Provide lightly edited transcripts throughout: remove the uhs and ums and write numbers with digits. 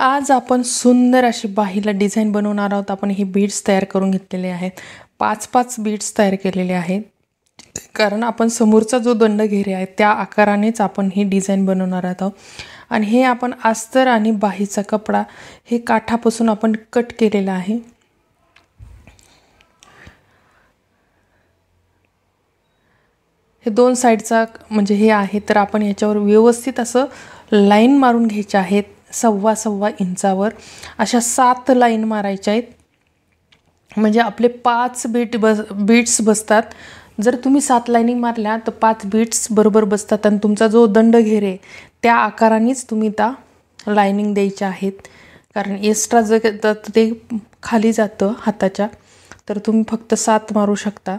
आज आपण सुंदर अशी बाहीला डिझाइन बनवणार आहोत। आपण हे बीड्स तयार करून घेतलेले आहेत। 5-5 बीड्स तयार केलेले आहेत, कारण आपण समोरचा जो दंड घेरे आहे त्या आकारानेच आपण ही डिझाइन बनवणार आहोत। आणि हे आपण अस्तर आणि बाहीचा कपडा हे काठापासून आपण कट केलेला आहे। हे दोन साइडचा म्हणजे हे आहे, तर आपण याच्यावर व्यवस्थित असं लाईन मारून घ्यायचे आहेत। 1.25 इंचावर अशा 7 लाईन मारायच्या आहेत, म्हणजे आपले 5 बीट्स बसतात। जर तुम्ही 7 लाईनिंग मारल्या तर 5 बीट्स बरोबर बसतात आणि तुमचा जो दंड घेरे त्या आकारानेच तुम्ही त्या लाईनिंग द्यायच्या आहेत। कारण एक्स्ट्रा जर ते खाली जातं हाताच्या, तर तुम्ही फक्त 7 मारू शकता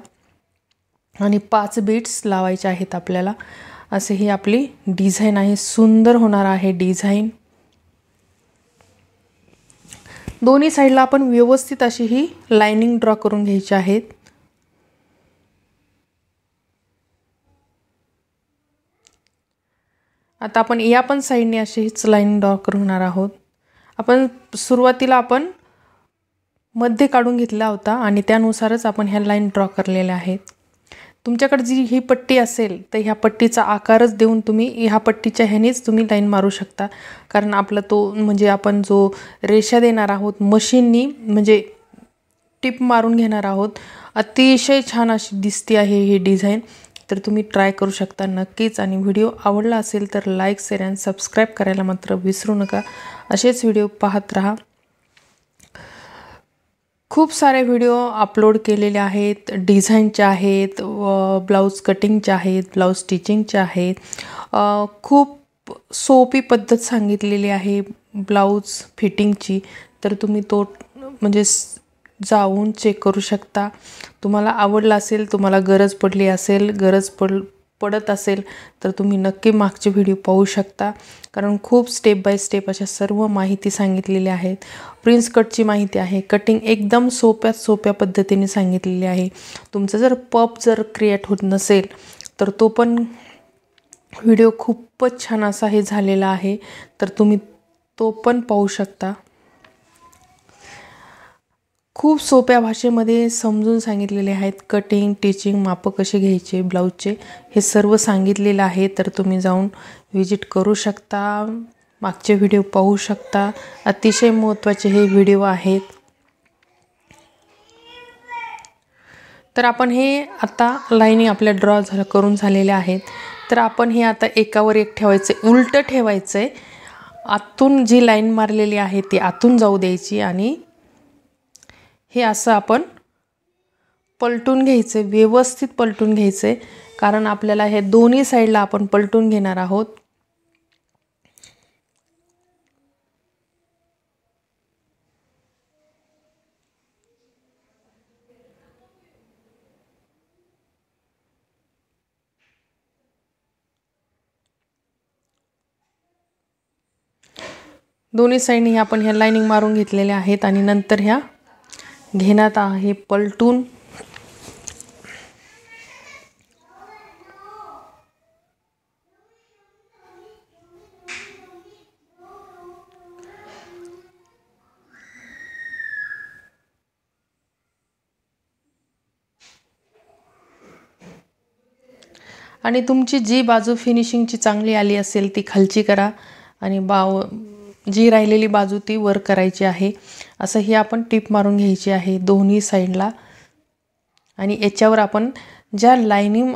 आणि 5 बीट्स लावायचे आहेत आपल्याला। असे ही आपली डिझाइन आहे, सुंदर होणार आहे डिझाइन। दोन्ही साइडला आपण व्यवस्थित अशी ही लाइनिंग ड्रॉ करून घ्यायची आहेत। आता आपण या पण साइडने अशी हीच लाइन ड्रॉ करणार आहोत। आपण सुरुवातीला आपण मध्ये काढून घेतला होता आणि त्यानुसारच आपण ह्या लाइन ड्रॉ करलेल्या आहेत। तुमच्याकडे जी ही पट्टी असेल तर ह्या पट्टीचा आकारच देऊन तुम्ही ह्या पट्टीच्या ह्यानेच तुम्ही लाइन मारू शकता। कारण आपला तो म्हणजे आपण जो रेषा देणार आहोत मशीननी, म्हणजे टिप मारून घेणार आहोत। अतिशय छान अशी दिसते आहे ही डिझाइन, तर तुम्ही ट्राय करू शकता नक्कीच। आणि व्हिडिओ आवडला असेल तर लाईक, शेअर आणि सबस्क्राइब करायला मात्र विसरू नका। असेच व्हिडिओ पाहत राहा। खूप सारे व्हिडिओ अपलोड केलेले आहेत, डिझाइनचे आहेत, ब्लाउज कटिंगचे आहेत, ब्लाउज स्टिचिंगचे आहेत। खूप सोपी पद्धत सांगितलेली आहे ब्लाउज फिटिंगची, तर तुम्ही तो म्हणजे जाऊन चेक करू शकता। तुम्हाला आवडला असेल, तुम्हाला गरज पडली असेल, पडत असेल तर तुम्ही नक्की मागचे व्हिडिओ पाहू शकता। कारण खूप स्टेप बाय स्टेप अशा सर्व माहिती सांगितलेली आहेत। प्रिन्स कटची माहिती आहे, कटिंग एकदम सोप्या पद्धतीने सांगितलेली आहे। तुमचं जर पप क्रिएट होत नसेल तर तो पण व्हिडिओ खूपच छान असा हे झालेला आहे, तर तुम्ही तो पण पाहू शकता। खूप सोप्या भाषेमध्ये समजून सांगितलेले आहेत। कटिंग, टिचिंग, माप कसे घ्यायचे ब्लाउजचे हे सर्व सांगितलेलं आहे, तर तुम्ही जाऊन विजिट करू शकता, मागचे व्हिडिओ पाहू शकता। अतिशय महत्त्वाचे हे व्हिडिओ आहेत। तर आपण हे आता लाईनी आपल्या ड्रॉ करून झालेल्या आहेत, तर आपण हे आता एकावर एक ठेवायचे, उलट ठेवायचे। आतून जी लाईन मारलेली आहे ती आतून जाऊ द्यायची आणि हे असं आपण पलटून घ्यायचे, व्यवस्थित पलटून घ्यायचे। कारण आपल्याला हे दोन्ही साइडला आपण पलटून घेणार आहोत। दोन्ही साइडनी आपण ह्या लाइनिंग मारून घेतलेल्या आहेत आणि नंतर ह्या घेण्यात आहे पलटून। आणि तुमची जी बाजू फिनिशिंगची चांगली आली असेल ती खालची करा आणि जी राहिलेली बाजू ती वर करायची आहे। असं ही आपण टिप मारून घ्यायची आहे दोन्ही साइडला। आणि याच्यावर आपण ज्या लाइनिंग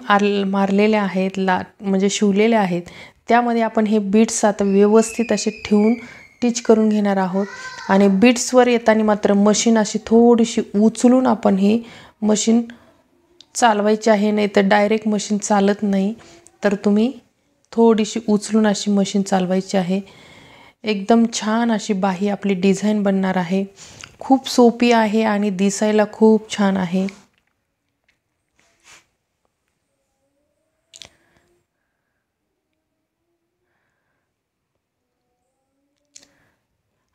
मारलेल्या आहेत, म्हणजे शिवलेल्या आहेत, त्यामध्ये आपण हे बीट्स आता व्यवस्थित असे ठेवून टिच करून घेणार आहोत। आणि बीट्सवर येताना मात्र मशीन अशी थोडीशी उचलून आपण ही मशीन चालवायची आहे, नाही तर डायरेक्ट मशीन चालत नाही। तर तुम्ही थोडीशी उचलून अशी मशीन चालवायची आहे। एकदम छान अशी बाही आपली डिझाइन बनणार आहे। खूप सोपी आहे आणि दिसायला खूप छान आहे।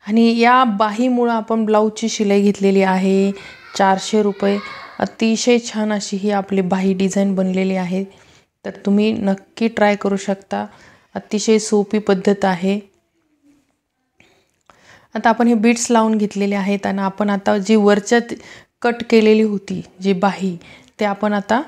आणि या बाहीमुळे आपण ब्लाउजची शिलाई घेतलेली आहे 400 रुपये। अतिशय छान अशी ही आपली बाही डिझाइन बनलेली आहे, तर तुम्ही नक्की ट्राय करू शकता। अतिशय सोपी पद्धत आहे आता आपण हे बीड्स लावून घेतलेले आहेत आणि आपण आता जी वरच्या कट केलेली होती जी बाही ते आपण आता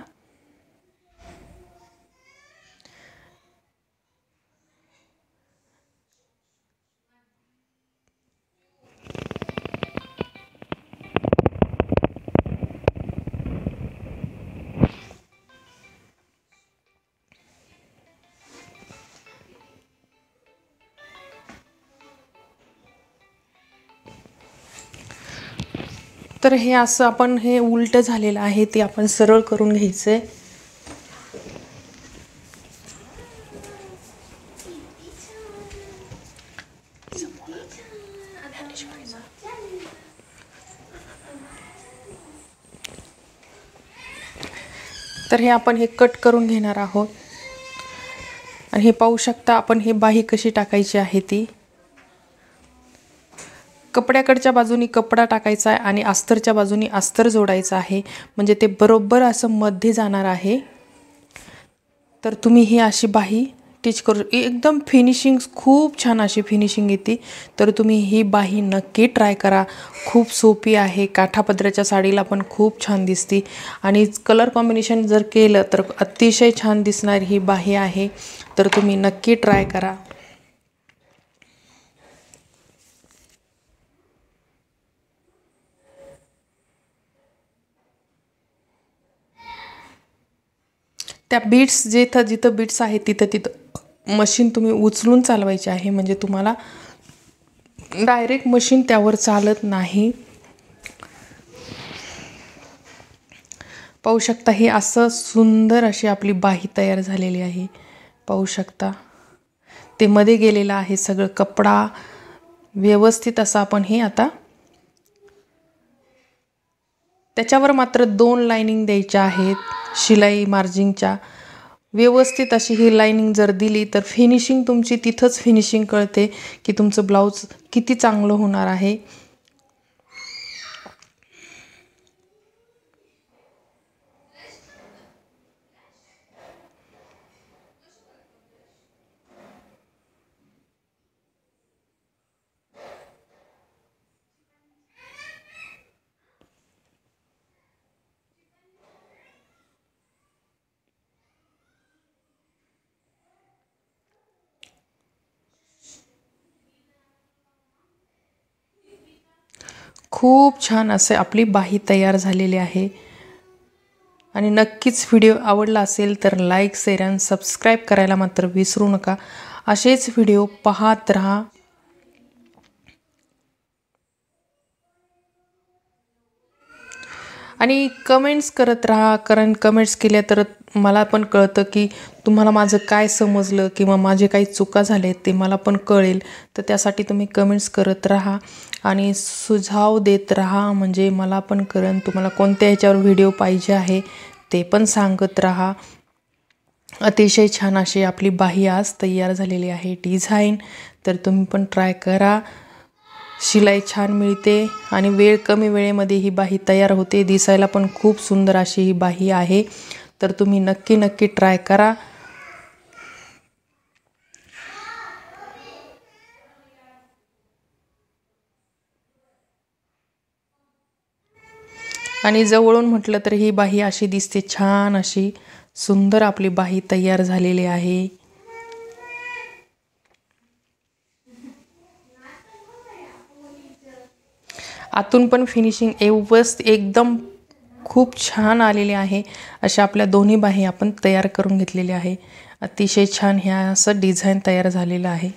तर हे असं आपण हे उलट झालेलं आहे ते आपण सरळ करून घ्यायचंय। तर हे आपण हे कट करून घेणार आहोत आणि हे पाहू शकता आपण हे बाही कशी टाकायची आहे ती कपड्याकडच्या बाजूनी कपडा टाकायचा आहे आणि अस्तरच्या बाजूनी अस्तर जोडायचं आहे म्हणजे ते बरोबर असं मध्ये जाणार आहे। तर तुम्ही ही अशी बाही टिच करू एकदम फिनिशिंग खूप छान अशी फिनिशिंग येते। तर तुम्ही ही बाही नक्की ट्राय करा, खूप सोपी आहे, काठापदराच्या साडीला पण खूप छान दिसते आणि कलर कॉम्बिनेशन जर केलं तर अतिशय छान दिसणारी ही बाही आहे। तर तुम्ही नक्की ट्राय करा। त्या बीट्स जिथं बीट्स आहेत तिथं मशीन तुम्ही उचलून चालवायचे आहे म्हणजे तुम्हाला डायरेक्ट मशीन त्यावर चालत नाही। पाहू शकता हे असं सुंदर अशी आपली बाही तयार झालेली आहे। पाहू शकता ते मध्ये गेलेलं आहे सगळं कपडा व्यवस्थित असं आपण हे आता त्याच्यावर मात्र 2 लाइनिंग द्यायच्या आहेत शिलाई मार्जिनच्या। व्यवस्थित अशी ही लाइनिंग जर दिली तर फिनिशिंग तुमची तिथंच फिनिशिंग कळते की तुमचं ब्लाउज किती चांगलं होणार आहे। खूप छान असे आपली बाही तयार झालेली आहे आणि नक्कीच व्हिडिओ आवडला असेल तर लाईक शेअर आणि सबस्क्राइब करायला मात्र विसरू नका। असेच व्हिडिओ पाहत राहा आणि कमेंट्स करत राहा, कारण कमेंट्स केल्या तर मला पण कळतं की तुम्हाला माझं काय समजलं किंवा माझे काही चुका झालेत ते मला पण कळेल। तर त्यासाठी तुम्ही कमेंट्स करत राहा आणि सुझाव देत राहा म्हणजे मला पण कळेल तुम्हाला कोणत्या ह्याच्यावर व्हिडिओ पाहिजे आहे ते पण सांगत राहा। अतिशय छान अशी आपली बाही आज तयार झालेली आहे डिझाइन। तर तुम्ही पण ट्राय करा, शिलाई छान मिळते आणि कमी वेळेमध्ये ही बाही तयार होते, दिसायला पण खूप सुंदर अशी ही बाही आहे। तर तुम्ही नक्की ट्राय करा। आणि जवळून म्हटलं तर ही बाही अशी दिसते, छान अशी सुंदर आपली बाही तयार झालेली आहे। आतून पण फिनिशिंग एकदम खूप छान आलेली आहे। अशा आपल्या दोन्ही बाही आपण तयार करून घेतलेल्या आहे। अतिशय छान ह्या असं डिझाइन तयार झालेलं आहे।